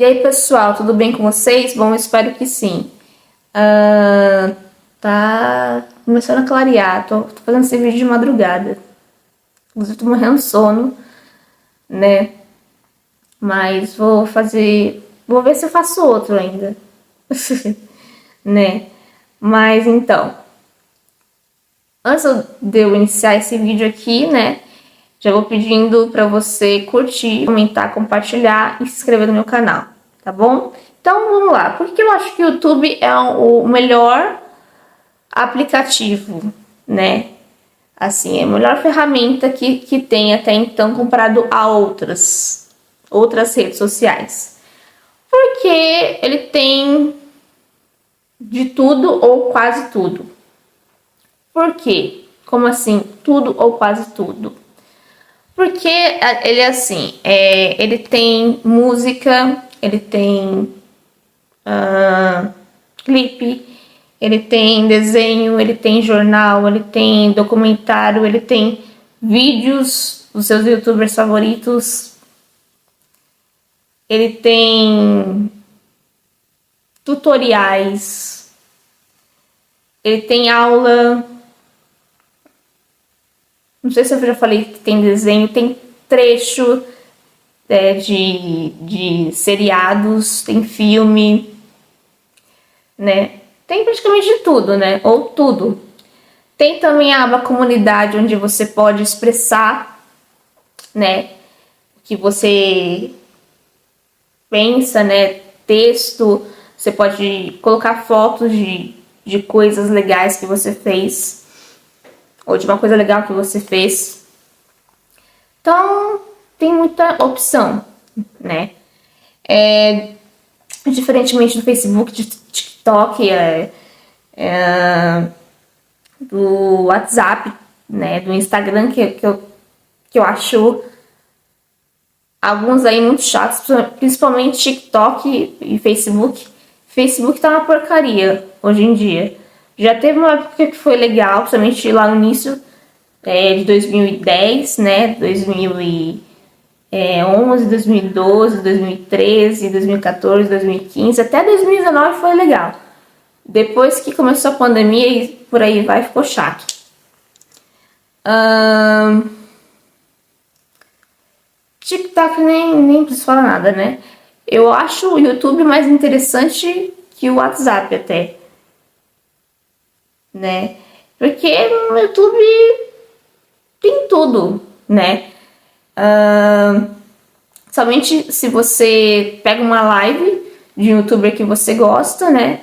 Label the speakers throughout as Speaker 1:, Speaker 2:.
Speaker 1: E aí, pessoal, tudo bem com vocês? Bom, espero que sim. Tá começando a clarear, tô fazendo esse vídeo de madrugada. Inclusive, tô morrendo de sono, né? Mas vou ver se eu faço outro ainda, né? Mas então, antes de eu iniciar esse vídeo aqui, né? Já vou pedindo para você curtir, comentar, compartilhar e se inscrever no meu canal, tá bom? Então vamos lá. Por que eu acho que o YouTube é o melhor aplicativo, né? Assim, é a melhor ferramenta que tem até então comparado a outras redes sociais. Porque ele tem de tudo ou quase tudo. Por quê? Como assim? Tudo ou quase tudo? Porque ele é assim, ele tem música, ele tem clipe, ele tem desenho, ele tem jornal, ele tem documentário, ele tem vídeos dos seus youtubers favoritos, ele tem tutoriais, ele tem aula. Não sei se eu já falei que tem desenho, tem trecho de seriados, tem filme, né? Tem praticamente de tudo, né? Ou tudo. Tem também a aba comunidade, onde você pode expressar, né? O que você pensa, né? Texto, você pode colocar fotos de coisas legais que você fez, ou de uma coisa legal que você fez. Então, tem muita opção, né? Diferentemente do Facebook, de TikTok, do WhatsApp, né? Do Instagram, que eu acho alguns aí muito chatos, principalmente TikTok e Facebook. Facebook tá uma porcaria hoje em dia. Já teve uma época que foi legal, principalmente lá no início de 2010, né? 2011, 2012, 2013, 2014, 2015, até 2019 foi legal. Depois que começou a pandemia e por aí vai, ficou chato. TikTok nem preciso falar nada, né? Eu acho o YouTube mais interessante que o WhatsApp até, né? Porque no YouTube tem tudo, né? Somente se você pega uma live de um youtuber que você gosta, né?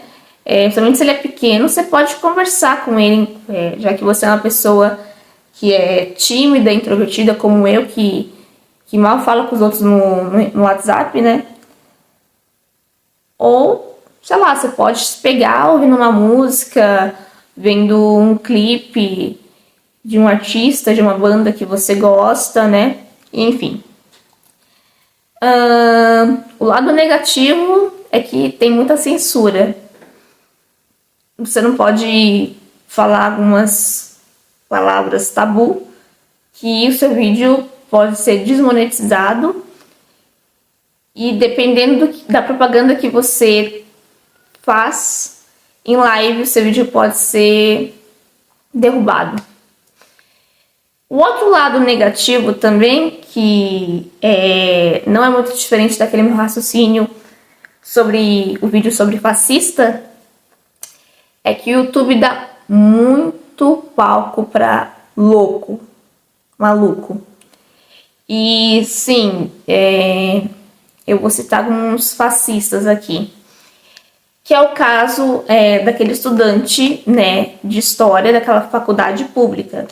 Speaker 1: Somente se ele é pequeno, você pode conversar com ele, já que você é uma pessoa que é tímida, introvertida, como eu, que mal fala com os outros no WhatsApp, né? Ou, sei lá, você pode pegar ouvindo uma música, vendo um clipe de um artista, de uma banda que você gosta, né? Enfim. O lado negativo é que tem muita censura. Você não pode falar algumas palavras tabu, que o seu vídeo pode ser desmonetizado, e dependendo da propaganda que você faz em live, o seu vídeo pode ser derrubado. O outro lado negativo também, que não é muito diferente daquele meu raciocínio sobre o vídeo sobre fascista, é que o YouTube dá muito palco para louco, maluco. E sim, eu vou citar alguns fascistas aqui, que é o caso daquele estudante, né, de história daquela faculdade pública,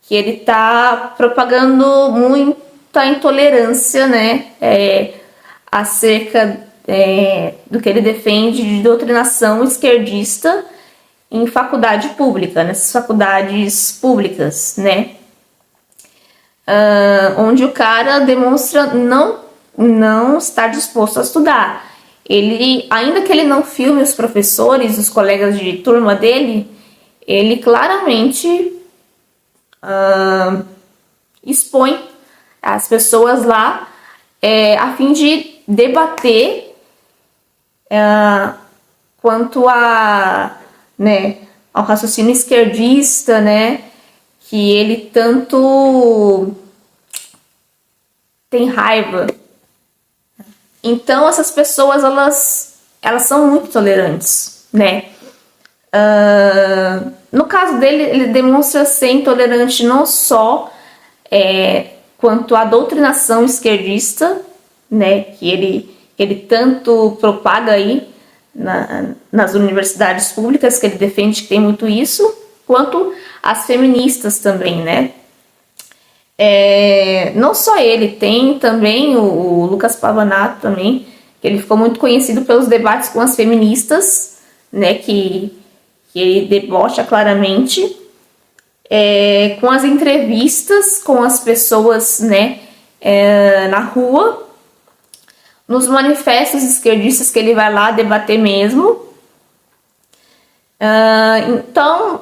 Speaker 1: que ele tá propagando muita intolerância, né, acerca do que ele defende de doutrinação esquerdista em faculdade pública, nessas faculdades públicas, né, onde o cara demonstra não estar disposto a estudar. Ele, ainda que ele não filme os professores, os colegas de turma dele, ele claramente expõe as pessoas lá a fim de debater quanto a, né, ao raciocínio esquerdista, né, que ele tanto tem raiva. Então essas pessoas elas são muito tolerantes, né? No caso dele, ele demonstra ser intolerante não só quanto à doutrinação esquerdista, né, que ele tanto propaga aí nas universidades públicas, que ele defende que tem muito isso, quanto as feministas também, né? Não só ele, tem também o Lucas Pavanato também, que ele ficou muito conhecido pelos debates com as feministas, né, que ele debocha claramente, com as entrevistas com as pessoas, né, na rua, nos manifestos esquerdistas que ele vai lá debater mesmo. Então,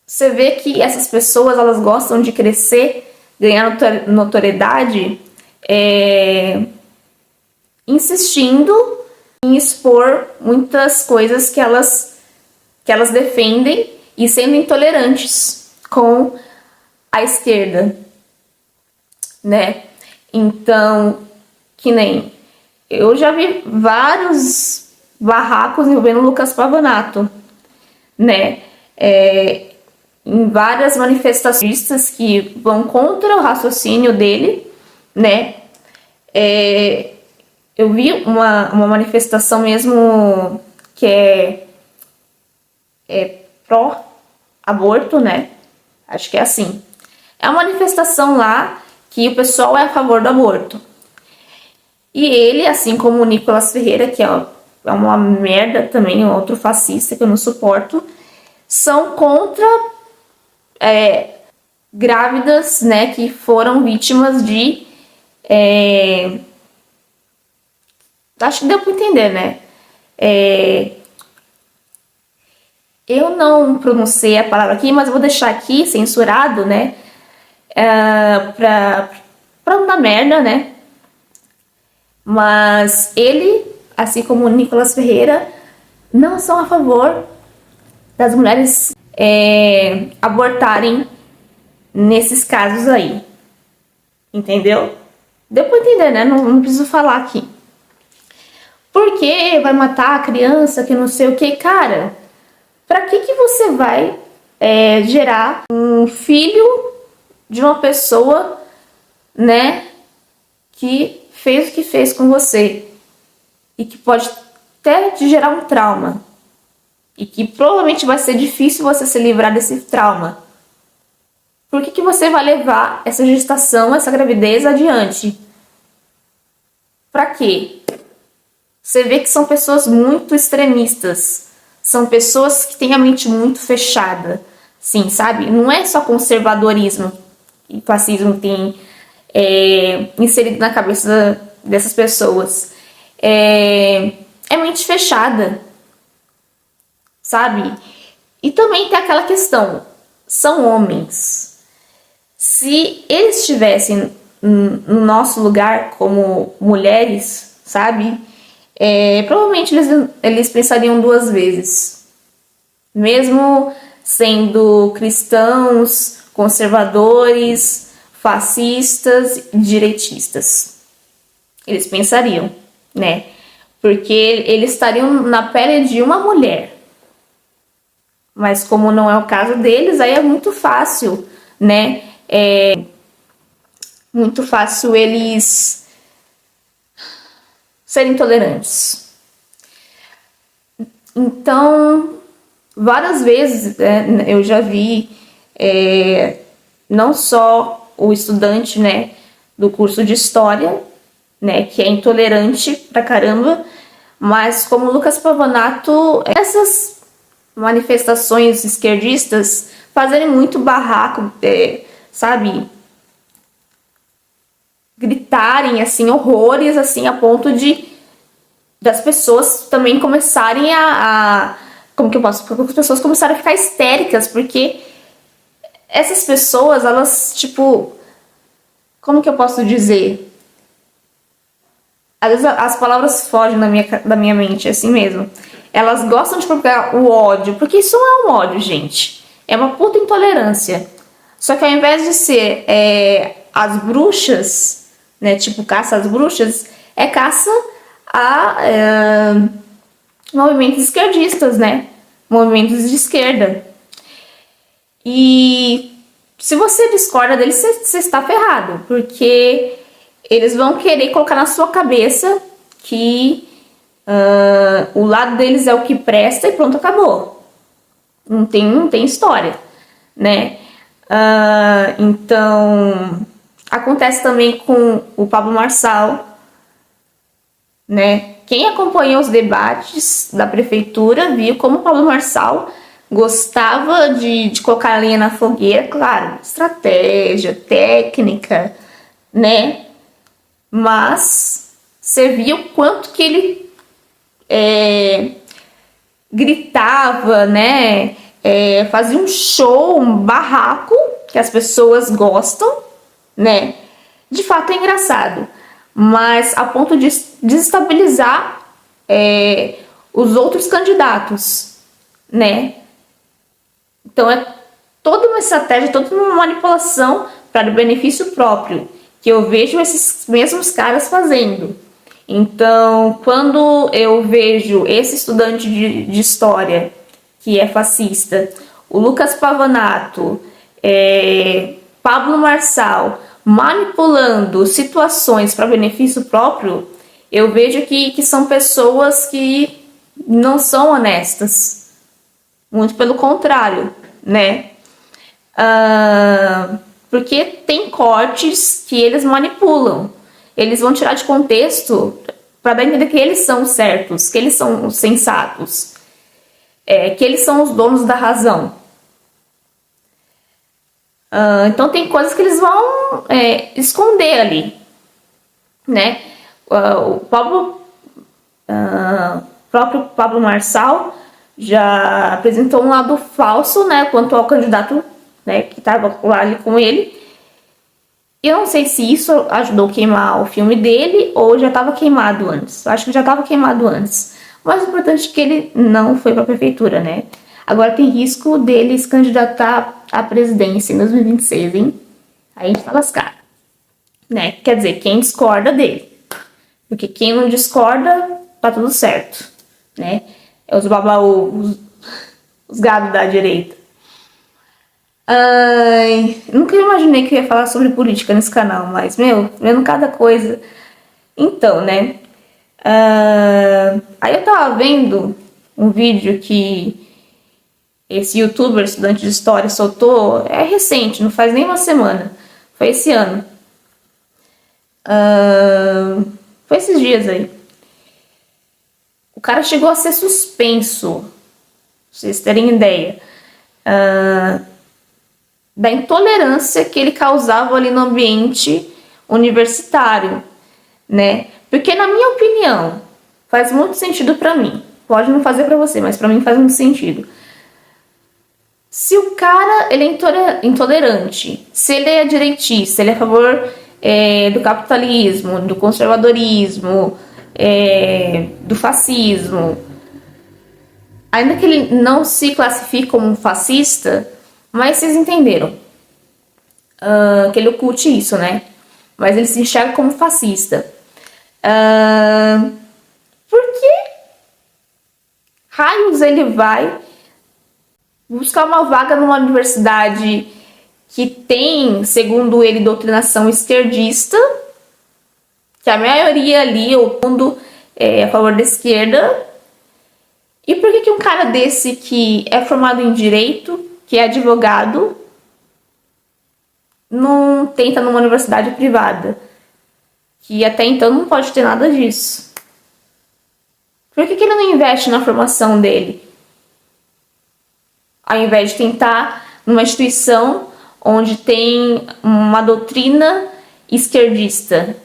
Speaker 1: você vê que essas pessoas elas gostam de crescer, ganhar notoriedade, insistindo em expor muitas coisas que elas defendem e sendo intolerantes com a esquerda, né? Então, que nem eu já vi vários barracos envolvendo o Lucas Pavanato, né? Em várias manifestações que vão contra o raciocínio dele, né? Eu vi uma manifestação mesmo que é pró-aborto, né? Acho que é assim. É uma manifestação lá que o pessoal é a favor do aborto. E ele, assim como o Nicolas Ferreira, que é uma merda também, outro fascista que eu não suporto, são contra grávidas, né, que foram vítimas de... acho que deu para entender, né? Eu não pronunciei a palavra aqui, mas eu vou deixar aqui censurado, né? Pra não dar merda, né? Mas ele, assim como o Nicolas Ferreira, não são a favor das mulheres abortarem nesses casos aí. Entendeu? Deu pra entender, né? Não preciso falar aqui. Porque vai matar a criança que não sei o que, cara. Pra que você vai gerar um filho de uma pessoa, né, que fez o que fez com você e que pode até te gerar um trauma e que provavelmente vai ser difícil você se livrar desse trauma? Por que você vai levar essa gestação, essa gravidez adiante? Pra quê? Você vê que são pessoas muito extremistas. São pessoas que têm a mente muito fechada. Sim, sabe? Não é só conservadorismo e fascismo que tem inserido na cabeça dessas pessoas. É mente fechada. Sabe? E também tem aquela questão. São homens. Se eles estivessem no nosso lugar como mulheres, sabe? Provavelmente eles pensariam duas vezes, mesmo sendo cristãos, conservadores, fascistas, direitistas. Eles pensariam, né? Porque eles estariam na pele de uma mulher. Mas como não é o caso deles, aí é muito fácil, né? Muito fácil eles serem intolerantes. Então, várias vezes eu já vi não só o estudante, né, do curso de História, né, que é intolerante pra caramba, mas como o Lucas Pavanato, essas manifestações esquerdistas fazerem muito barraco, sabe? Gritarem assim horrores assim a ponto das pessoas também começarem como que eu posso? Porque as pessoas começaram a ficar histéricas, porque essas pessoas, elas, tipo, como que eu posso dizer? Às vezes as palavras fogem da minha mente, é assim mesmo. Elas gostam de propagar o ódio, porque isso não é um ódio, gente. É uma puta intolerância. Só que ao invés de ser as bruxas, né, tipo caça às bruxas, é caça a movimentos esquerdistas, né? Movimentos de esquerda. E se você discorda deles, você está ferrado, porque eles vão querer colocar na sua cabeça que o lado deles é o que presta e pronto, acabou. Não tem história, né? Então, acontece também com o Pablo Marçal, né? Quem acompanhou os debates da prefeitura viu como o Pablo Marçal gostava de colocar a lenha na fogueira, claro, estratégia, técnica, né? Mas você via o quanto que ele gritava, né? Fazia um show, um barraco que as pessoas gostam, né? De fato é engraçado, mas a ponto de desestabilizar os outros candidatos, né? Então é toda uma estratégia, toda uma manipulação para o benefício próprio, que eu vejo esses mesmos caras fazendo. Então, quando eu vejo esse estudante de história que é fascista, o Lucas Pavanato, Pablo Marçal, manipulando situações para benefício próprio, eu vejo que são pessoas que não são honestas. Muito pelo contrário, né? Porque tem cortes que eles manipulam. Eles vão tirar de contexto para dar a entender que eles são certos, que eles são os sensatos, que eles são os donos da razão. Então tem coisas que eles vão esconder ali, né? O próprio Pablo Marçal já apresentou um lado falso, né, quanto ao candidato, né, que estava lá ali com ele. Eu não sei se isso ajudou a queimar o filme dele ou já estava queimado antes. Eu acho que já estava queimado antes. Mas o importante é que ele não foi para a prefeitura, né? Agora tem risco dele se candidatar à presidência em 2026, hein? Aí a gente tá lascado, né? Quer dizer, quem discorda dele. Porque quem não discorda, tá tudo certo, né? É os babaú, os gados da direita. Nunca imaginei que eu ia falar sobre política nesse canal, mas, vendo cada coisa. Então, né? Aí eu tava vendo um vídeo que esse youtuber, estudante de história, soltou. É recente, não faz nem uma semana. Foi esse ano. Foi esses dias aí. O cara chegou a ser suspenso, pra vocês terem ideia, da intolerância que ele causava ali no ambiente universitário, né? Porque na minha opinião, faz muito sentido pra mim. Pode não fazer pra você, mas pra mim faz muito sentido. Se o cara ele é intolerante, se ele é direitista, ele é a favor do capitalismo, do conservadorismo, do fascismo, ainda que ele não se classifique como um fascista, mas vocês entenderam que ele oculte isso, né? Mas ele se enxerga como fascista. Por que raios ele vai buscar uma vaga numa universidade que tem, segundo ele, doutrinação esquerdista, que a maioria ali, o mundo é a favor da esquerda? E por que um cara desse que é formado em direito, que é advogado, não tenta numa universidade privada? Que até então não pode ter nada disso. Por que ele não investe na formação dele? Ao invés de tentar numa instituição onde tem uma doutrina esquerdista,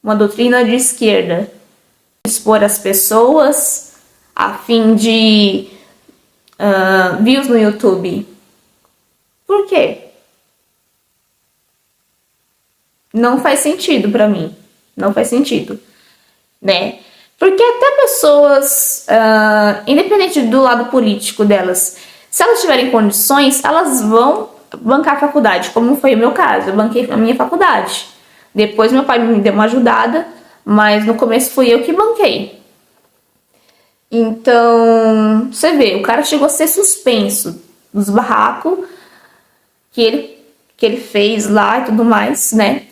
Speaker 1: uma doutrina de esquerda, expor as pessoas a fim de views no YouTube. Por quê? Não faz sentido pra mim. Não faz sentido. né? Porque até pessoas, independente do lado político delas, se elas tiverem condições, elas vão bancar a faculdade, como foi o meu caso. Eu banquei a minha faculdade. Depois meu pai me deu uma ajudada, mas no começo fui eu que banquei. Então, você vê, o cara chegou a ser suspenso dos barracos que ele fez lá e tudo mais, né?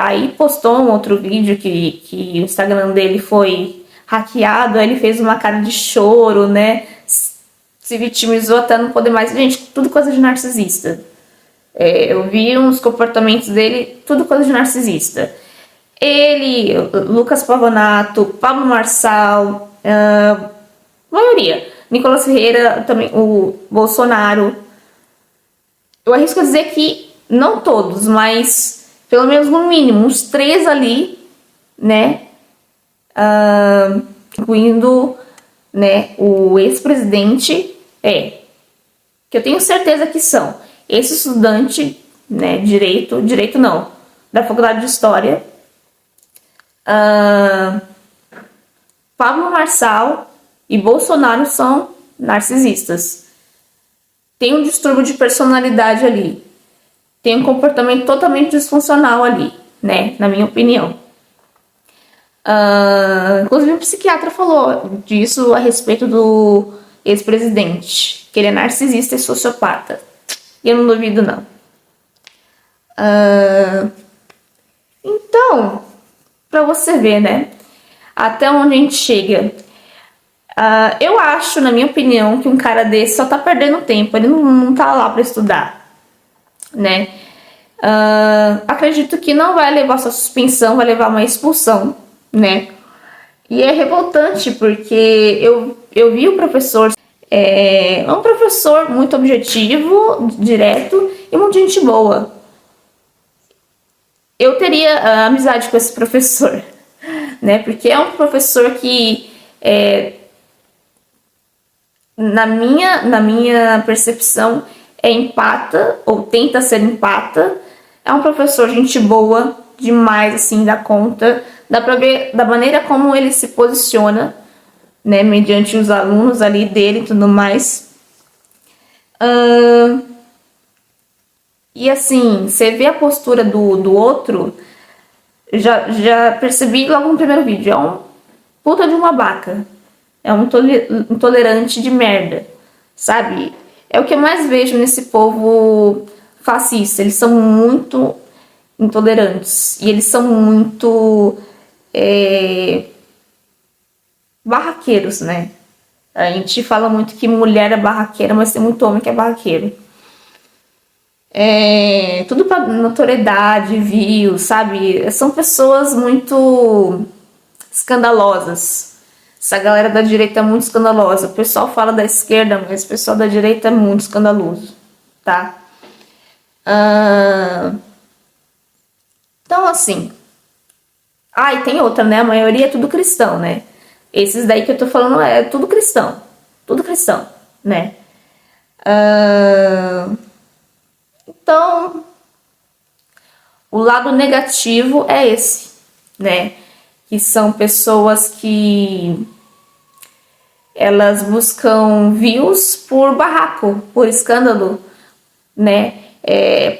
Speaker 1: Aí postou um outro vídeo que o Instagram dele foi hackeado, aí ele fez uma cara de choro, né? Se vitimizou até não poder mais. Gente, tudo coisa de narcisista. Eu vi uns comportamentos dele, tudo coisa de narcisista. Ele, Lucas Pavonato, Pablo Marçal, maioria. Nicolas Ferreira, também o Bolsonaro. Eu arrisco a dizer que não todos, mas pelo menos no mínimo uns 3 ali, né? Incluindo, né, o ex-presidente, que eu tenho certeza que são esse estudante, né, direito não, da Faculdade de História, Pablo Marçal e Bolsonaro são narcisistas. Tem um distúrbio de personalidade ali. Tem um comportamento totalmente disfuncional ali, né? Na minha opinião. Inclusive um psiquiatra falou disso a respeito do ex-presidente, que ele é narcisista e sociopata. E eu não duvido, não. Então, pra você ver, né? Até onde a gente chega. Eu acho, na minha opinião, que um cara desse só tá perdendo tempo. Ele não tá lá pra estudar, né? Acredito que não vai levar sua suspensão, vai levar uma expulsão, né? E é revoltante porque eu vi o professor, é um professor muito objetivo, direto e muita gente boa. Eu teria amizade com esse professor, né? Porque é um professor que, na minha percepção, é empata, ou tenta ser empata. É um professor gente boa, demais, assim, da conta. Dá pra ver da maneira como ele se posiciona, né, mediante os alunos ali dele e tudo mais. E assim, você vê a postura do outro, já percebi logo no primeiro vídeo, é um puta de uma babaca. É um intolerante de merda, sabe? É o que eu mais vejo nesse povo fascista. Eles são muito intolerantes. E eles são muito barraqueiros, né? A gente fala muito que mulher é barraqueira, mas tem muito homem que é barraqueiro. Tudo pra notoriedade, views, sabe? São pessoas muito escandalosas. Essa galera da direita é muito escandalosa. O pessoal fala da esquerda, mas o pessoal da direita é muito escandaloso, tá? Então, assim... e tem outra, né? A maioria é tudo cristão, né? Esses daí que eu tô falando é tudo cristão. Tudo cristão, né? Então, o lado negativo é esse, né? Que são pessoas que elas buscam views por barraco, por escândalo, né?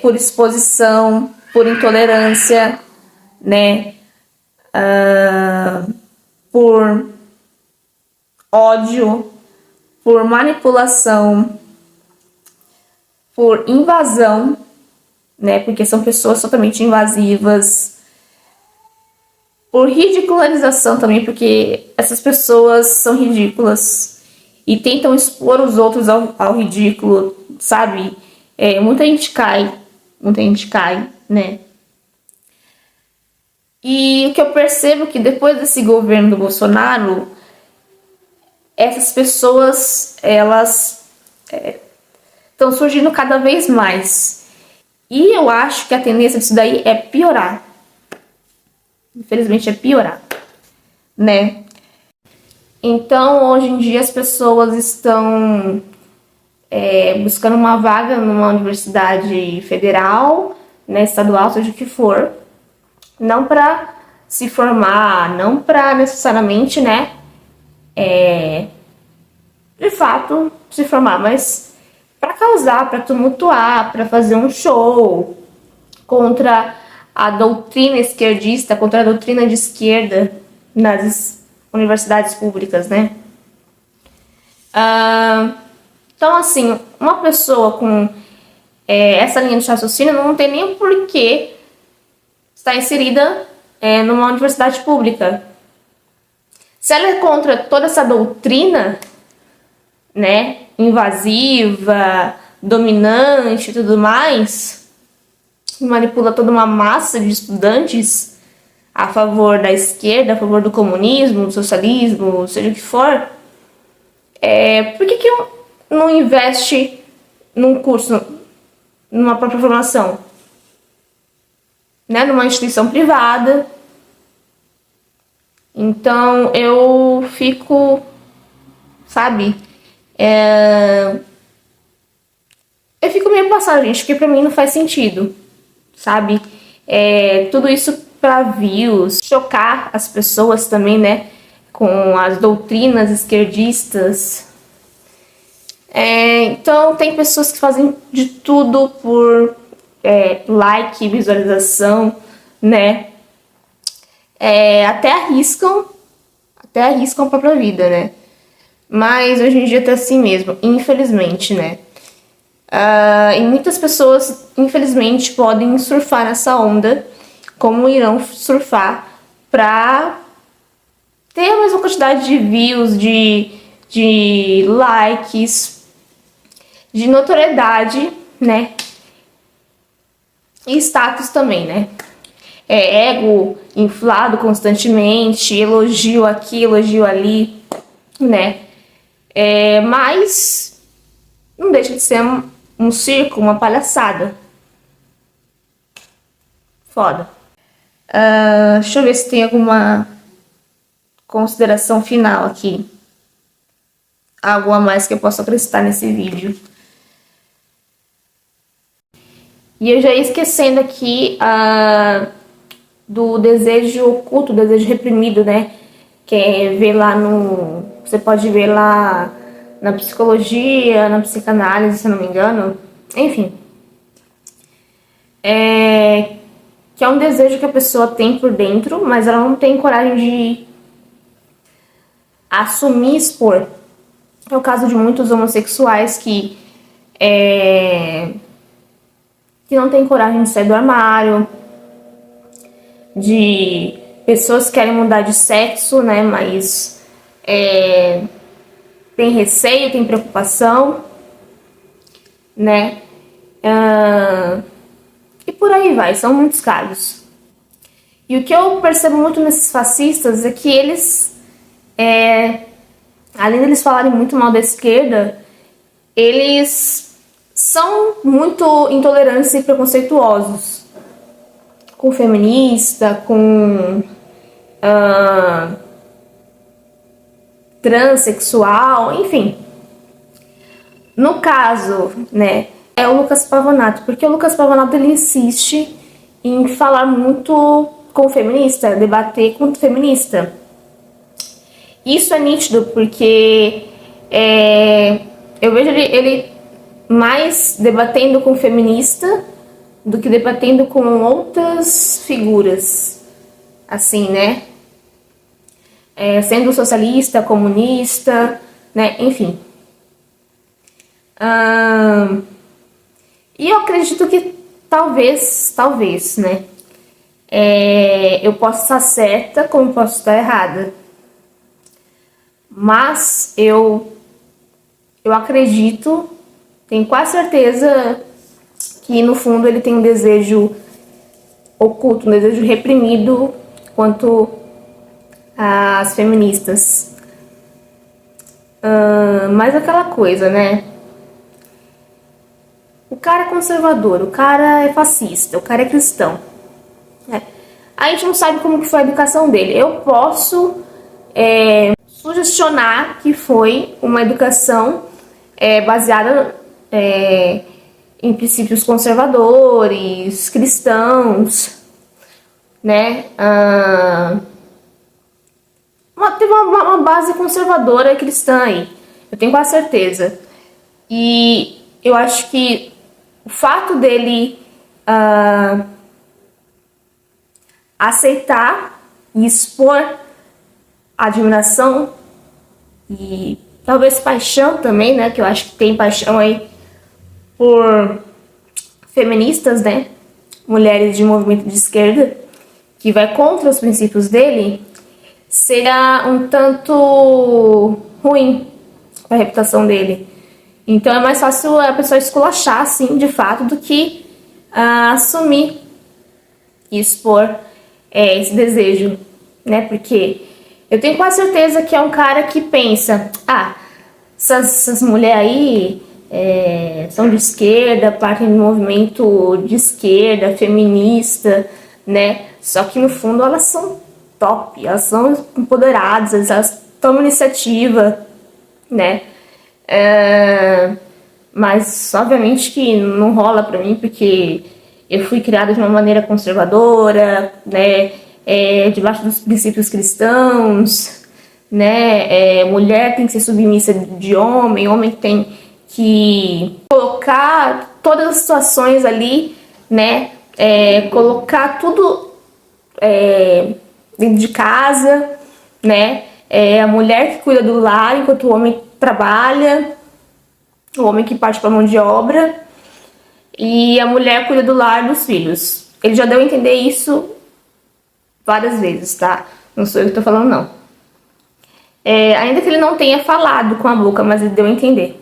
Speaker 1: Por exposição, por intolerância, né? Por ódio, por manipulação, por invasão, né? Porque são pessoas totalmente invasivas, por ridicularização também, porque essas pessoas são ridículas e tentam expor os outros ao ridículo, sabe? Muita gente cai, né? E o que eu percebo é que depois desse governo do Bolsonaro, essas pessoas, elas estão surgindo cada vez mais. E eu acho que a tendência disso daí é piorar. Infelizmente é piorar, né? Então, hoje em dia as pessoas estão buscando uma vaga numa universidade federal, né, estadual, seja o que for, não para se formar, não para necessariamente, né, de fato se formar, mas para causar, para tumultuar, para fazer um show contra a doutrina esquerdista, contra a doutrina de esquerda nas universidades públicas, né? Então, assim, uma pessoa com essa linha de raciocínio não tem nem o porquê estar inserida numa universidade pública. Se ela é contra toda essa doutrina, né, invasiva, dominante e tudo mais, manipula toda uma massa de estudantes a favor da esquerda, a favor do comunismo, do socialismo, seja o que for, por que não investe num curso, numa própria formação? Né, numa instituição privada. Então eu fico, sabe, eu fico meio passada, gente, porque pra mim não faz sentido, sabe? Tudo isso pra views, chocar as pessoas também, né, com as doutrinas esquerdistas. Então tem pessoas que fazem de tudo por like, visualização, né? Até arriscam a própria vida, né? Mas hoje em dia tá assim mesmo, infelizmente, né? E muitas pessoas, infelizmente, podem surfar nessa onda, como irão surfar pra ter a mesma quantidade de views, de likes, de notoriedade, né? E status também, né? Ego inflado constantemente, elogio aqui, elogio ali, né? Mas não deixa de ser um circo, uma palhaçada. Foda. Deixa eu ver se tem alguma consideração final aqui. Algo a mais que eu possa acrescentar nesse vídeo. E eu já ia esquecendo aqui do desejo oculto, desejo reprimido, né? Que é ver lá você pode ver lá na psicologia, na psicanálise, se eu não me engano. Enfim. Que é um desejo que a pessoa tem por dentro, mas ela não tem coragem de assumir e expor. É o caso de muitos homossexuais que não tem coragem de sair do armário, de pessoas que querem mudar de sexo, né, mas tem receio, tem preocupação, né, e por aí vai, são muitos casos. E o que eu percebo muito nesses fascistas é que eles, além de eles falarem muito mal da esquerda, eles são muito intolerantes e preconceituosos com feminista, com transexual, enfim. No caso, né, é o Lucas Pavonato, porque o Lucas Pavonato ele insiste em falar muito com feminista, debater com feminista. Isso é nítido porque eu vejo ele mais debatendo com feminista do que debatendo com outras figuras, assim, né? Sendo socialista, comunista, né? Enfim. E eu acredito que talvez, né? Eu posso estar certa, como posso estar errada. Mas eu acredito, tenho quase certeza que no fundo ele tem um desejo oculto, um desejo reprimido quanto às feministas. Mas aquela coisa, né? O cara é conservador, o cara é fascista, o cara é cristão. A gente não sabe como que foi a educação dele. Eu posso sugestionar que foi uma educação baseada em princípios conservadores, cristãos, né? Teve uma base conservadora cristã aí, eu tenho quase certeza. E eu acho que o fato dele aceitar e expor a admiração e talvez paixão também, né? Que eu acho que tem paixão aí por feministas, né? Mulheres de movimento de esquerda, que vai contra os princípios dele, será um tanto ruim para a reputação dele. Então é mais fácil a pessoa esculachar, assim, de fato, do que assumir e expor esse desejo, né? Porque eu tenho quase certeza que é um cara que pensa, essas mulheres aí são de esquerda, partem do movimento de esquerda, feminista, né? Só que no fundo elas são top, elas são empoderadas, elas tomam iniciativa, né? Mas obviamente que não rola pra mim, porque eu fui criada de uma maneira conservadora, né? Debaixo dos princípios cristãos, né? Mulher tem que ser submissa de homem, homem tem que colocar todas as situações ali, né? Colocar tudo dentro de casa, né? A mulher que cuida do lar enquanto o homem trabalha, o homem que parte para a mão de obra, e a mulher cuida do lar dos filhos. Ele já deu a entender isso várias vezes, tá? Não sou eu que tô falando, não. Ainda que ele não tenha falado com a boca, mas ele deu a entender.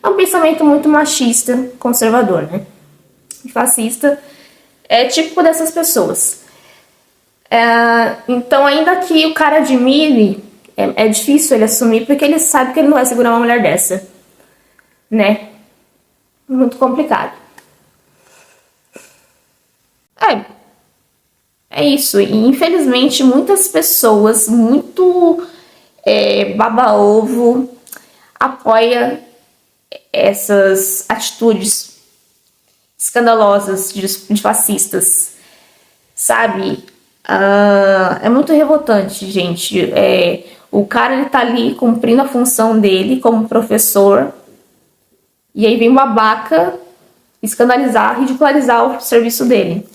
Speaker 1: É um pensamento muito machista, conservador, né? E fascista. É típico dessas pessoas. Então, ainda que o cara admire, é difícil ele assumir, porque ele sabe que ele não vai segurar uma mulher dessa, né? Muito complicado. É isso. E infelizmente muitas pessoas muito baba-ovo apoia essas atitudes escandalosas de fascistas, sabe? É muito revoltante, gente. O cara, ele tá ali cumprindo a função dele como professor, e aí vem um babaca escandalizar, ridicularizar o serviço dele.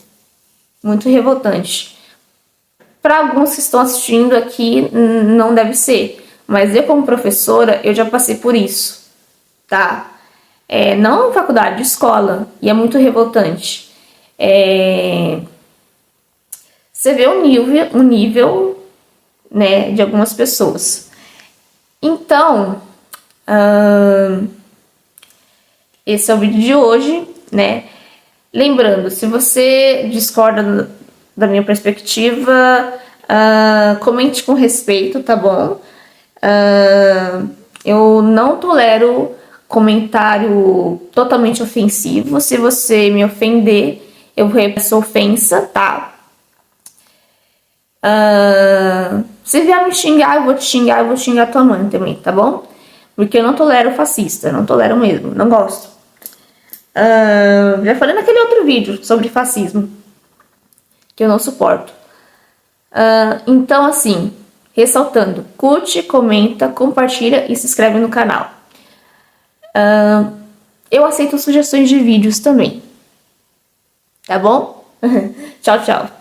Speaker 1: Muito revoltante. Para alguns que estão assistindo aqui, não deve ser, mas eu, como professora, eu já passei por isso, tá? Não em faculdade, de escola, e é muito revoltante. Você vê o nível, né, de algumas pessoas. Então, esse é o vídeo de hoje, né? Lembrando, se você discorda da minha perspectiva, comente com respeito, tá bom? Eu não tolero comentário totalmente ofensivo. Se você me ofender, eu repeço ofensa, tá? Se vier me xingar, eu vou te xingar, eu vou xingar tua mãe também, tá bom? Porque eu não tolero fascista, não tolero mesmo, não gosto. Já falei naquele outro vídeo sobre fascismo, que eu não suporto. Então, assim, ressaltando, curte, comenta, compartilha e se inscreve no canal. Eu aceito sugestões de vídeos também, tá bom? Tchau, tchau.